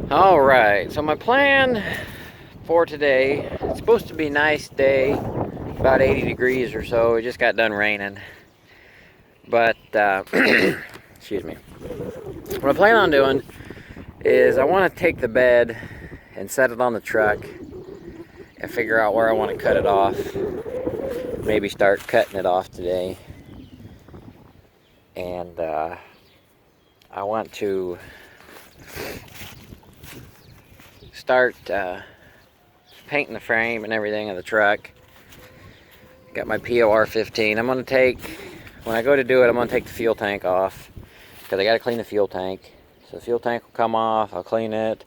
Alright, so my plan for today, it's supposed to be a nice day, about 80 degrees or so. It just got done raining. But, excuse me. What I plan on doing is I want to take the bed and set it on the truck and figure out where I want to cut it off. Maybe start cutting it off today. And I want to start painting the frame and everything of the truck. Got my POR 15. I'm going to take, when I go to do it, I'm going to take the fuel tank off because I got to clean the fuel tank. So the fuel tank will come off, I'll clean it,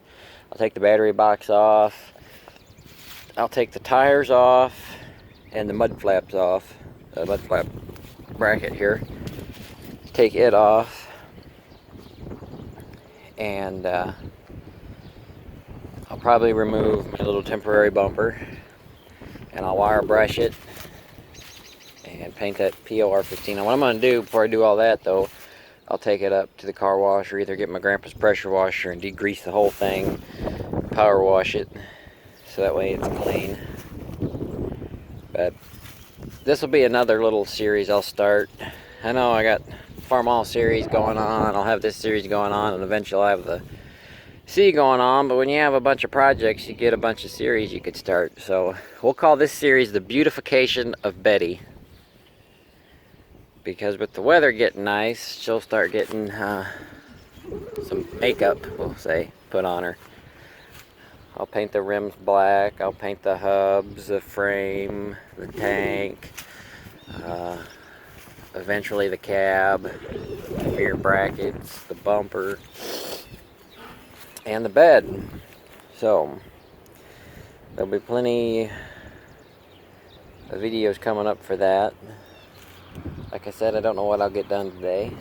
I'll take the battery box off, I'll take the tires off and the mud flaps off, the mud flap bracket here, take it off, and I'll probably remove my little temporary bumper, and I'll wire brush it and paint that POR 15. And what I'm going to do before I do all that though, I'll take it up to the car wash, or either get my grandpa's pressure washer and degrease the whole thing, power wash it, so that way it's clean. But this will be another little series I'll start. I know I got Farm All series going on, I'll have this series going on, and eventually I'll have the C going on. But when you have a bunch of projects, you get a bunch of series you could start. So we'll call this series the Beautification of Betty, because with the weather getting nice, she'll start getting some makeup, we'll say, put on her. I'll paint the rims black, I'll paint the hubs, the frame, the tank, eventually the cab, the rear brackets, the bumper, and the bed. So there'll be plenty of videos coming up for that. Like I said, I don't know what I'll get done today.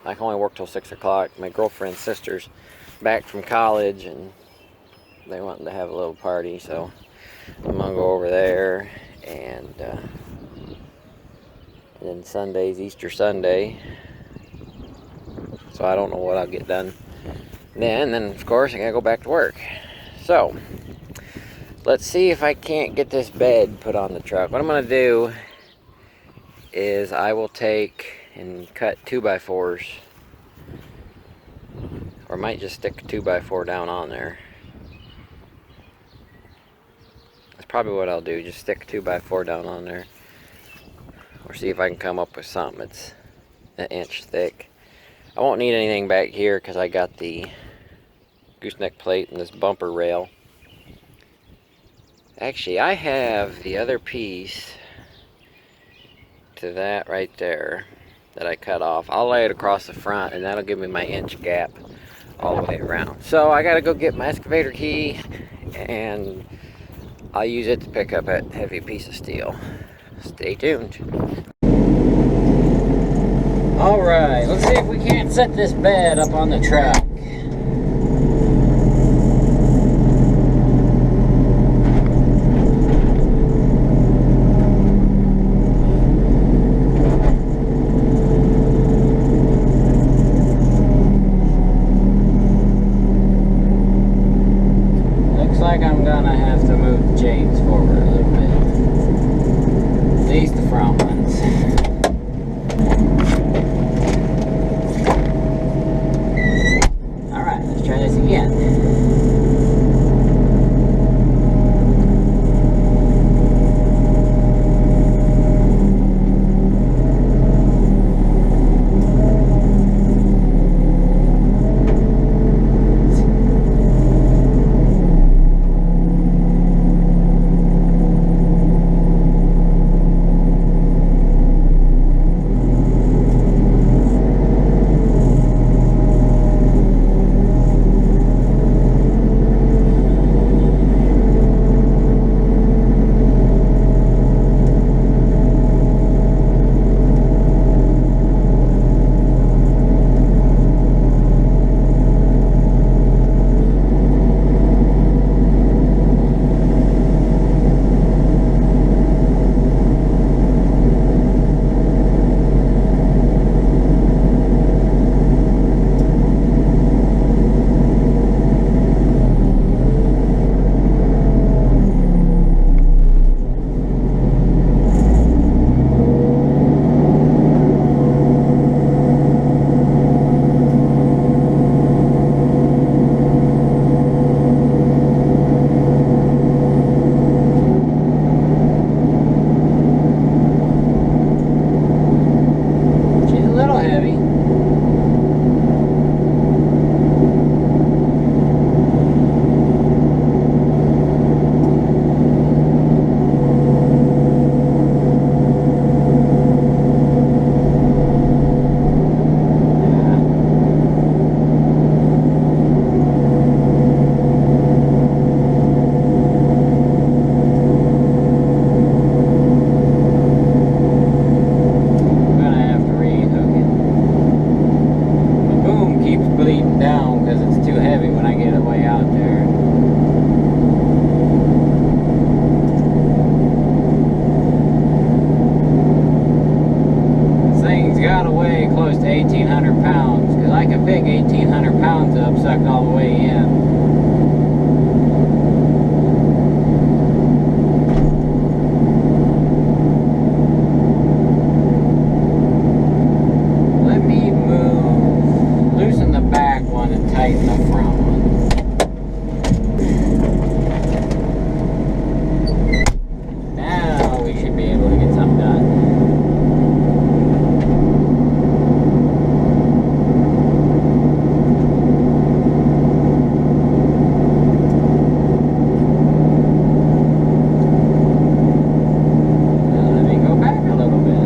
I can only work till 6 o'clock. My girlfriend's sister's back from college and they wanted to have a little party, so I'm gonna go over there. And then Sunday's Easter Sunday, so I don't know what I'll get done then. And then of course I gotta go back to work. So let's see if I can't get this bed put on the truck. What I'm gonna do is I will take and cut 2x4s, or I might just stick a 2x4 down on there. That's probably what I'll do, just stick a 2x4 down on there, or see if I can come up with something that's an inch thick. I won't need anything back here because I got the gooseneck plate and this bumper rail. Actually, I have the other piece to that right there that I cut off. I'll lay it across the front and that'll give me my inch gap all the way around. So I gotta go get my excavator key and I'll use it to pick up that heavy piece of steel. Stay tuned. Alright, let's see if we can't set this bed up on the truck. Like I'm gonna have to move the James forward a little bit. At least the front ones. got to weigh close to 1,800 pounds, because I can pick 1,800 pounds up sucked all the way in. Tighten the front one. Now we should be able to get something done. Now let me go back a little bit.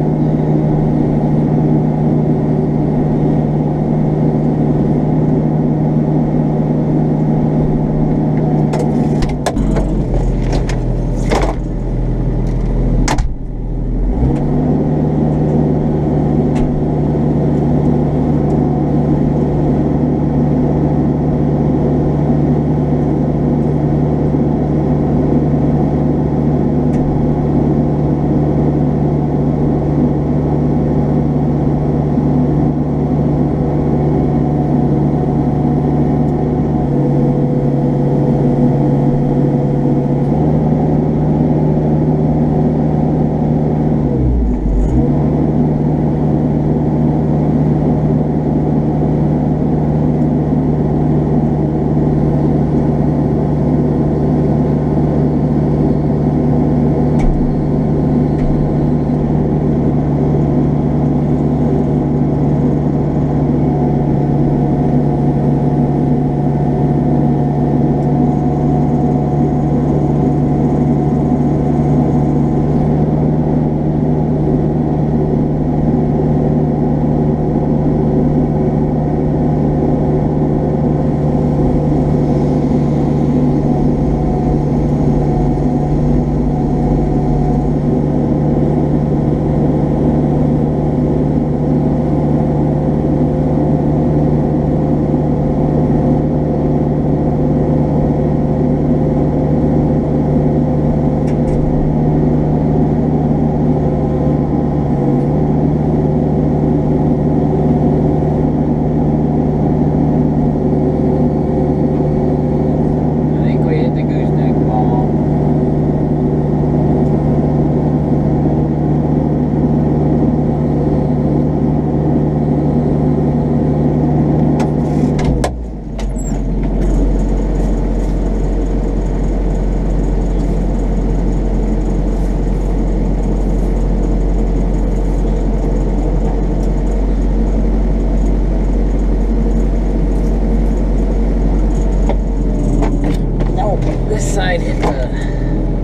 Side hit the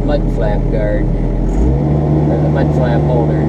mud flap guard, or the mud flap holder.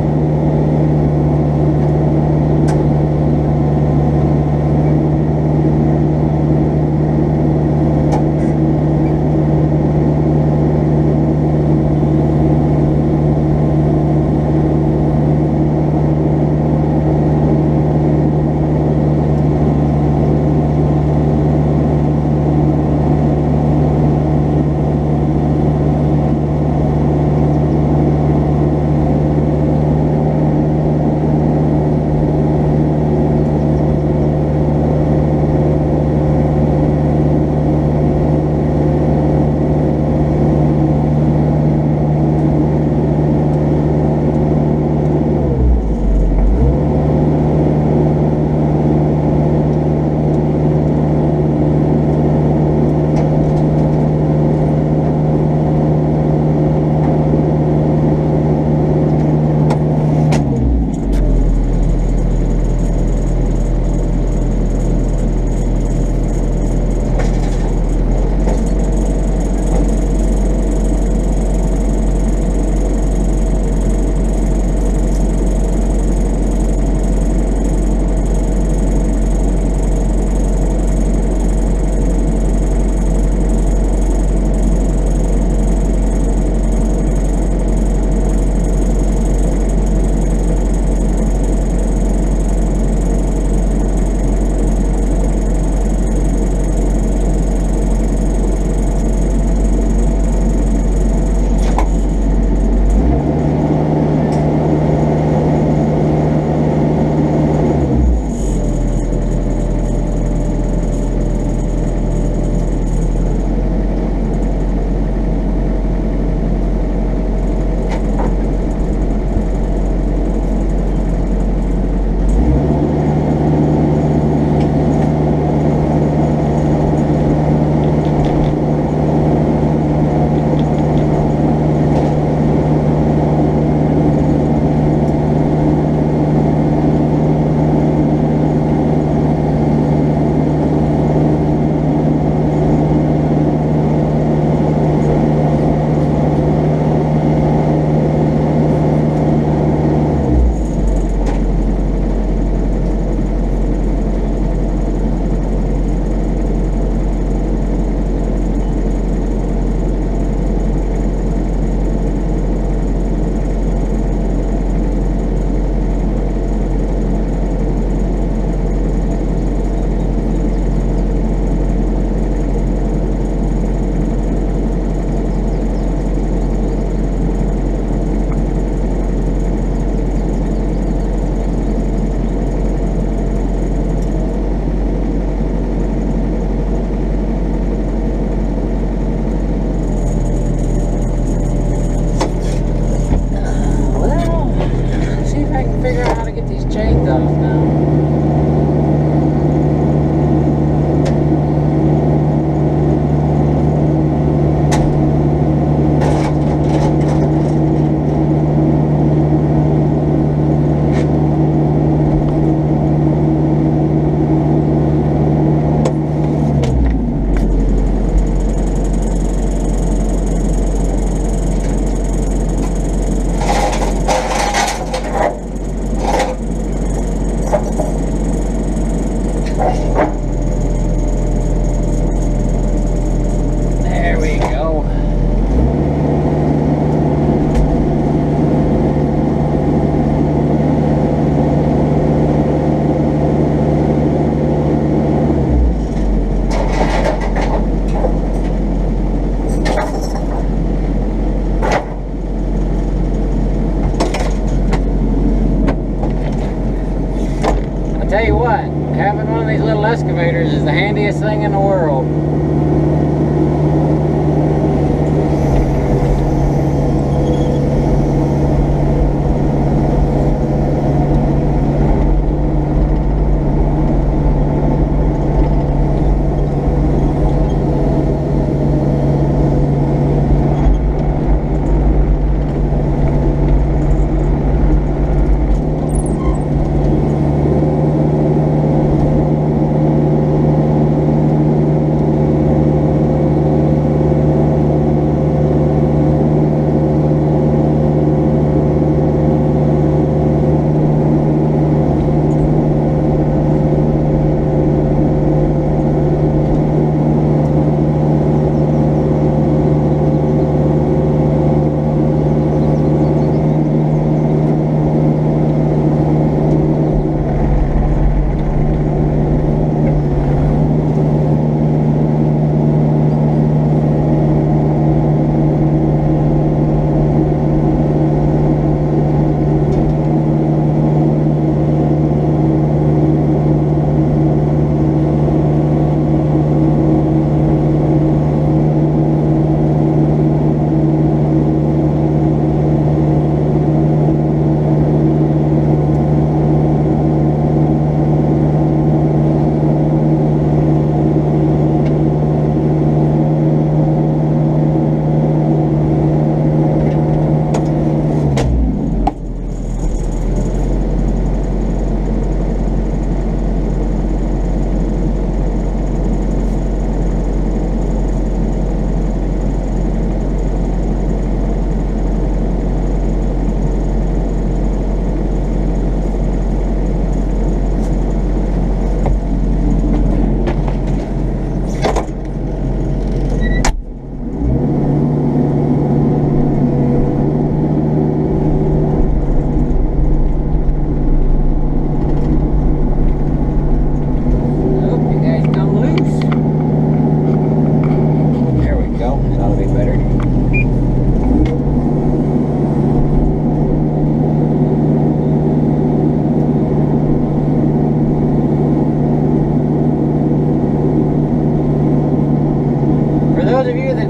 tell you what, having one of these little excavators is the handiest thing in the world.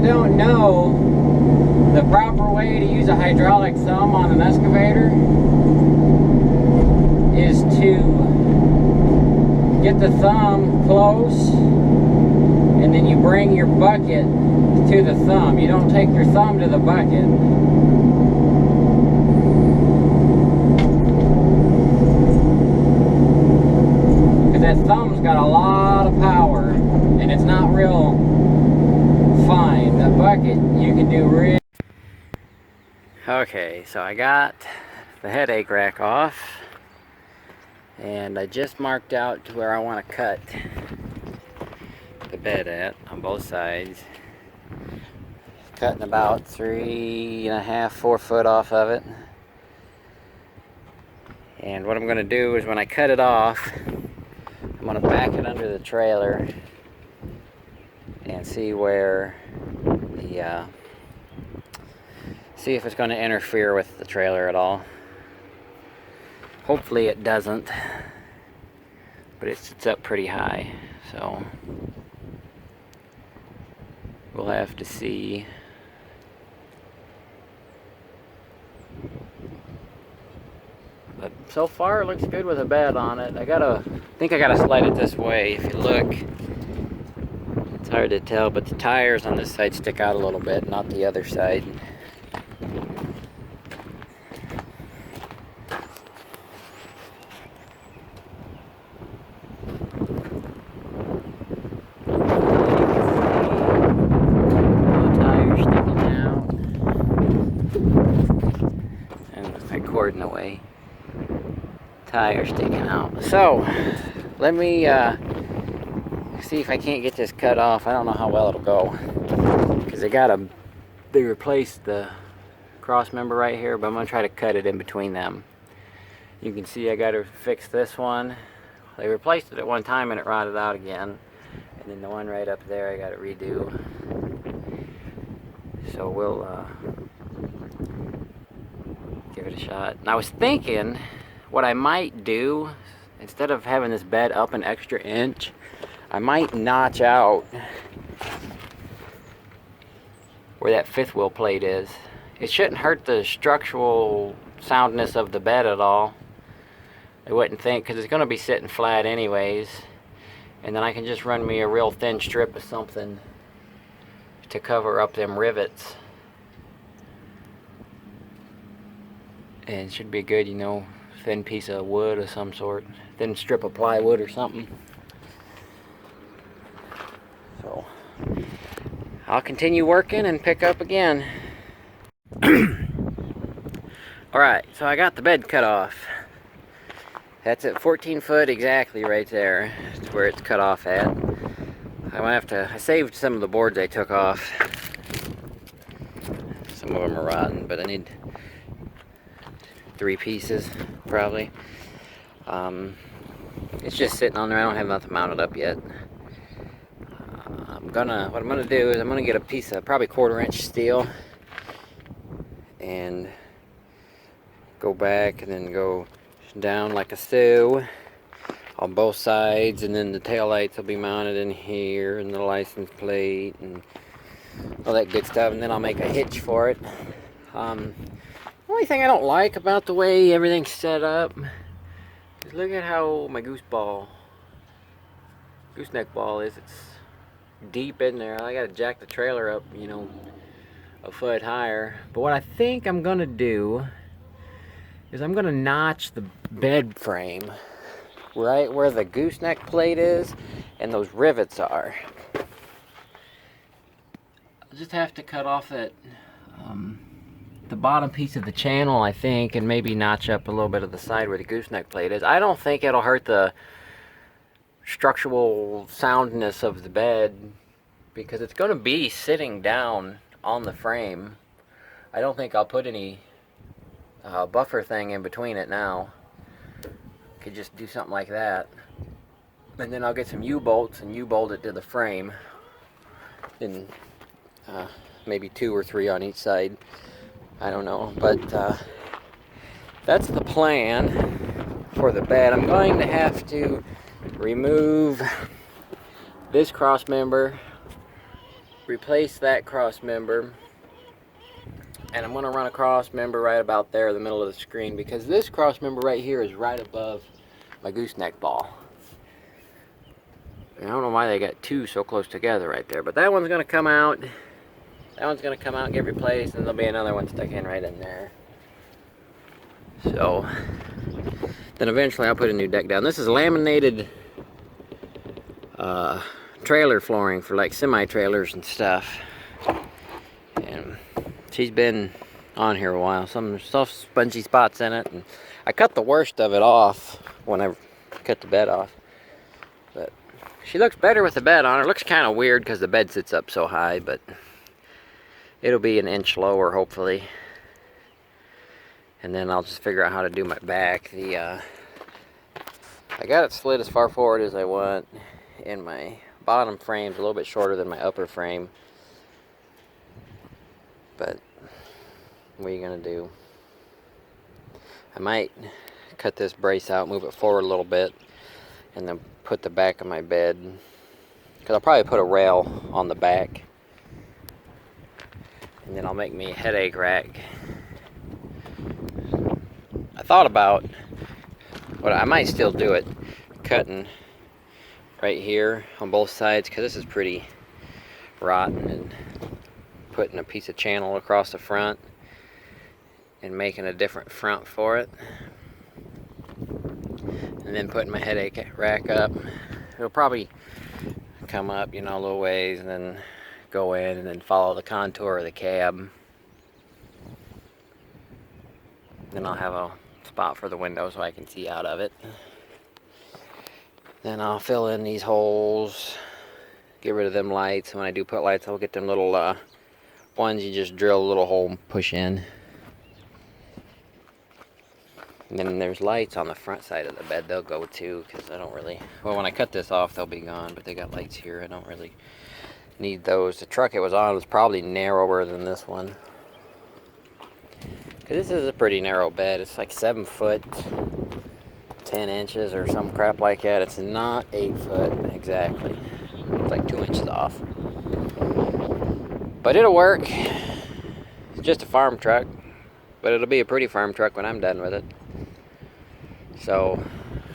Don't know, the proper way to use a hydraulic thumb on an excavator is to get the thumb close and then you bring your bucket to the thumb. You don't take your thumb to the bucket. Because that thumb's got a lot of power and it's not real fine. The bucket you can do real. Okay, so I got the headache rack off and I just marked out to where I want to cut the bed at on both sides. Cutting about 3.5, 4 foot off of it. And what I'm going to do is when I cut it off, I'm going to back it under the trailer and see where the see if it's going to interfere with the trailer at all. Hopefully it doesn't, but it sits up pretty high, so we'll have to see. But so far it looks good with a bed on it. I think I gotta slide it this way. If you look, it's hard to tell, but the tires on this side stick out a little bit, not the other side. In the way, tire sticking out. So let me see if I can't get this cut off. I don't know how well it'll go because they replaced the cross member right here, but I'm gonna try to cut it in between them. You can see I got to fix this one. They replaced it at one time and it rotted out again, and then the one right up there I got to redo. So we'll give it a shot. And I was thinking what I might do instead of having this bed up an extra inch, I might notch out where that fifth wheel plate is. It shouldn't hurt the structural soundness of the bed at all. I wouldn't think, because it's going to be sitting flat anyways. And then I can just run me a real thin strip of something to cover up them rivets. And it should be good, you know, thin piece of wood of some sort. Thin strip of plywood or something. So, I'll continue working and pick up again. Alright, so I got the bed cut off. That's at 14 foot exactly right there. That's where it's cut off at. I saved some of the boards I took off. Some of them are rotten, but I need 3 pieces, probably. It's just sitting on there. I don't have nothing mounted up yet. What I'm gonna do is I'm gonna get a piece of probably 1/4 inch steel and go back and then go down like a sieve on both sides, and then the tail lights will be mounted in here, and the license plate and all that good stuff, and then I'll make a hitch for it. The only thing I don't like about the way everything's set up is look at how my gooseneck ball is. It's deep in there. I gotta jack the trailer up, you know, a foot higher. But what I think I'm gonna do is I'm gonna notch the bed frame right where the gooseneck plate is and those rivets are. I'll just have to cut off that the bottom piece of the channel, I think, and maybe notch up a little bit of the side where the gooseneck plate is. I don't think it'll hurt the structural soundness of the bed because it's going to be sitting down on the frame. I don't think I'll put any buffer thing in between it now. Could just do something like that, and then I'll get some U-bolts and U-bolt it to the frame, and maybe 2 or 3 on each side. I don't know, but that's the plan for the bed. I'm going to have to remove this cross member, replace that cross member, and I'm going to run a cross member right about there in the middle of the screen, because this cross member right here is right above my gooseneck ball. And I don't know why they got 2 so close together right there, but that one's going to come out. That one's going to come out and get replaced, and there'll be another one stuck in right in there. So then eventually I'll put a new deck down. This is laminated trailer flooring for like semi-trailers and stuff. And she's been on here a while. Some soft spongy spots in it, and I cut the worst of it off when I cut the bed off. But she looks better with the bed on her. It looks kind of weird because the bed sits up so high, but it'll be an inch lower hopefully. And then I'll just figure out how to do my back. I got it slid as far forward as I want, and my bottom frame's a little bit shorter than my upper frame. But what are you gonna do? I might cut this brace out, move it forward a little bit, and then put the back of my bed, because I'll probably put a rail on the back, and then I'll make me a headache rack. I thought about, but I might still do it, cutting right here on both sides, because this is pretty rotten, and putting a piece of channel across the front and making a different front for it, and then putting my headache rack up. It'll probably come up, you know, a little ways, and then go in and then follow the contour of the cab. Then I'll have a spot for the window so I can see out of it. Then I'll fill in these holes, get rid of them lights. When I do put lights, I'll get them little ones you just drill a little hole and push in. And then there's lights on the front side of the bed. They'll go too, because I don't really, well, when I cut this off they'll be gone, but they got lights here. I don't really need those. The truck it was on was probably narrower than this one, because this is a pretty narrow bed. It's like 7'10" 10 inches or some crap like that. It's not 8 foot exactly. It's like 2 inches off. But it'll work. It's just a farm truck, but it'll be a pretty farm truck when I'm done with it. So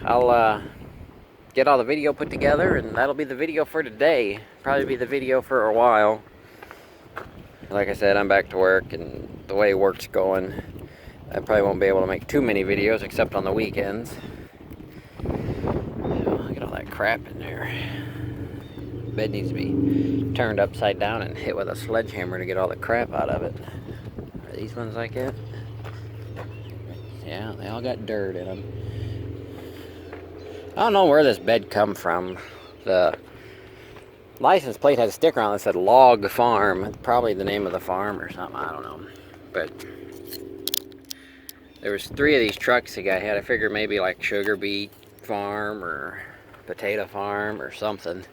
I'll get all the video put together, and that'll be the video for today. Probably be the video for a while. Like I said, I'm back to work, and the way work's going, I probably won't be able to make too many videos except on the weekends. Look at all that crap in there. Bed needs to be turned upside down and hit with a sledgehammer to get all the crap out of it. Are these ones like that? Yeah, they all got dirt in them. I don't know where this bed come from. The license plate had a sticker on it that said Log Farm. It's probably the name of the farm or something, I don't know. But there was 3 of these trucks the guy had. I figured maybe like Sugar Beet Farm or Potato Farm or something.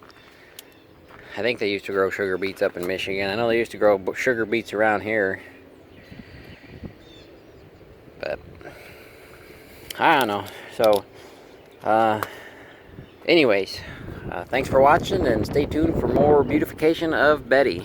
I think they used to grow sugar beets up in Michigan. I know they used to grow sugar beets around here. But I don't know. So anyways, thanks for watching, and stay tuned for more Beautification of Betty.